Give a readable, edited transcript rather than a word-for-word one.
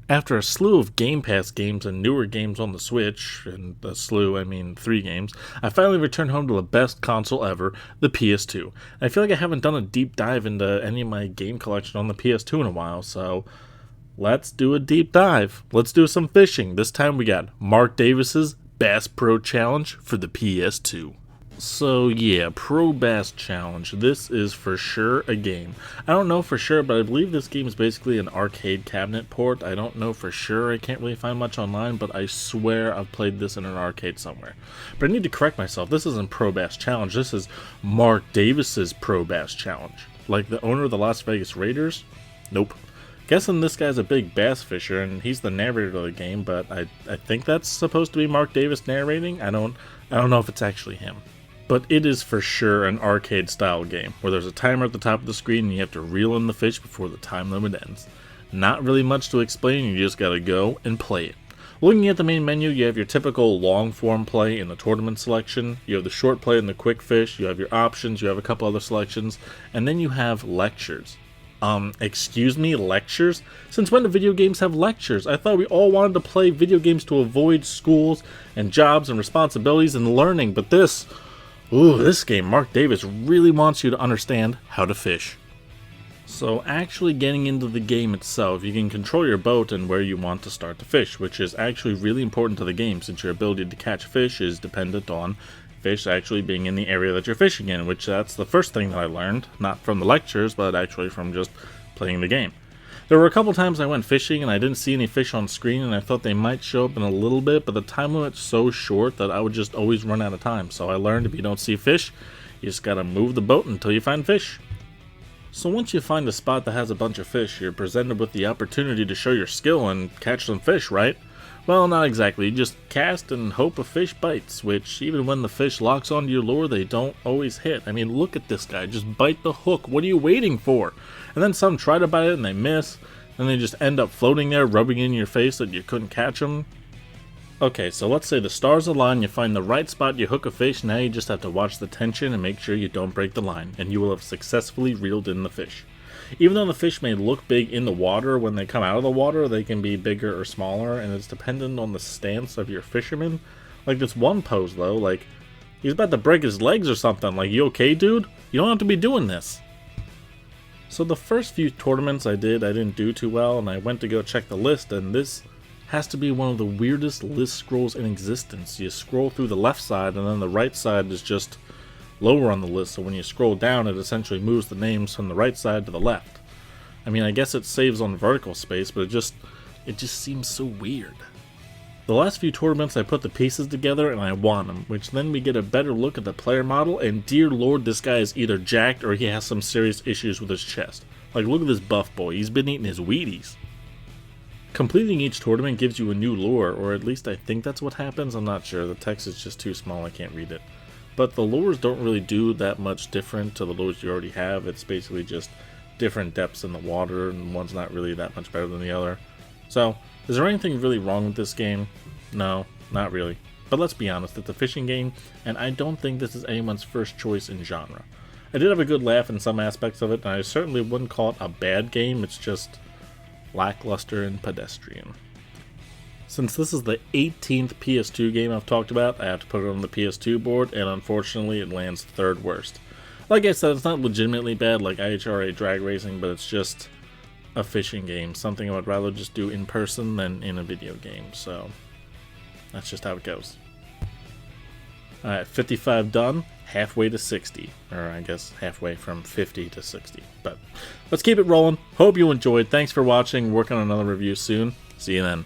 After a slew of Game Pass games and newer games on the Switch, and a slew, I mean 3 games, I finally returned home to the best console ever, the PS2. I feel like I haven't done a deep dive into any of my game collection on the PS2 in a while, so let's do a deep dive. Let's do some fishing. This time we got Mark Davis's Bass Pro Challenge for the PS2. So yeah, Pro Bass Challenge. This is for sure a game. I don't know for sure, but I believe this game is basically an arcade cabinet port. I don't know for sure. I can't really find much online, but I swear I've played this in an arcade somewhere. But I need to correct myself. This isn't Pro Bass Challenge. This is Mark Davis's Pro Bass Challenge. Like the owner of the Las Vegas Raiders? Nope. Guessing this guy's a big bass fisher and he's the narrator of the game, but I think that's supposed to be Mark Davis narrating. I don't know if it's actually him. But it is for sure an arcade-style game, where there's a timer at the top of the screen and you have to reel in the fish before the time limit ends. Not really much to explain, you just gotta go and play it. Looking at the main menu, you have your typical long-form play in the tournament selection, you have the short play in the quick fish, you have your options, you have a couple other selections, and then you have lectures. Excuse me, lectures? Since when do video games have lectures? I thought we all wanted to play video games to avoid schools and jobs and responsibilities and learning, but this game, Mark Davis really wants you to understand how to fish. So actually getting into the game itself, you can control your boat and where you want to start to fish, which is actually really important to the game since your ability to catch fish is dependent on fish actually being in the area that you're fishing in, which that's the first thing that I learned, not from the lectures, but actually from just playing the game. There were a couple times I went fishing and I didn't see any fish on screen and I thought they might show up in a little bit, but the time limit's so short that I would just always run out of time. So I learned if you don't see fish, you just gotta move the boat until you find fish. So once you find a spot that has a bunch of fish, you're presented with the opportunity to show your skill and catch some fish, right? Well, not exactly. You just cast and hope a fish bites, which even when the fish locks onto your lure, they don't always hit. I mean, look at this guy. Just bite the hook. What are you waiting for? And then some try to bite it and they miss, and they just end up floating there, rubbing in your face that you couldn't catch them. Okay, so let's say the stars align, you find the right spot, you hook a fish, now you just have to watch the tension and make sure you don't break the line, and you will have successfully reeled in the fish. Even though the fish may look big in the water, when they come out of the water, they can be bigger or smaller, and it's dependent on the stance of your fisherman. Like this one pose, though, like, he's about to break his legs or something. Like, you okay, dude? You don't have to be doing this. So the first few tournaments I didn't do too well, and I went to go check the list, and this has to be one of the weirdest list scrolls in existence. You scroll through the left side, and then the right side is just lower on the list, so when you scroll down it essentially moves the names from the right side to the left. I mean, I guess it saves on vertical space, but it just seems so weird. The last few tournaments I put the pieces together and I won them, which then we get a better look at the player model, and dear lord, this guy is either jacked or he has some serious issues with his chest. Like, look at this buff boy, he's been eating his Wheaties. Completing each tournament gives you a new lure, or at least I think that's what happens, I'm not sure, the text is just too small, I can't read it. But the lures don't really do that much different to the lures you already have. It's basically just different depths in the water, and one's not really that much better than the other. So, is there anything really wrong with this game? No, not really. But let's be honest, it's a fishing game, and I don't think this is anyone's first choice in genre. I did have a good laugh in some aspects of it, and I certainly wouldn't call it a bad game, it's just lackluster and pedestrian. Since this is the 18th PS2 game I've talked about, I have to put it on the PS2 board, and unfortunately it lands third worst. Like I said, it's not legitimately bad like IHRA Drag Racing, but it's just a fishing game, something I would rather just do in person than in a video game, so that's just how it goes. Alright, 55 done, halfway to 60, or I guess halfway from 50 to 60, but let's keep it rolling. Hope you enjoyed, thanks for watching, work on another review soon, see you then.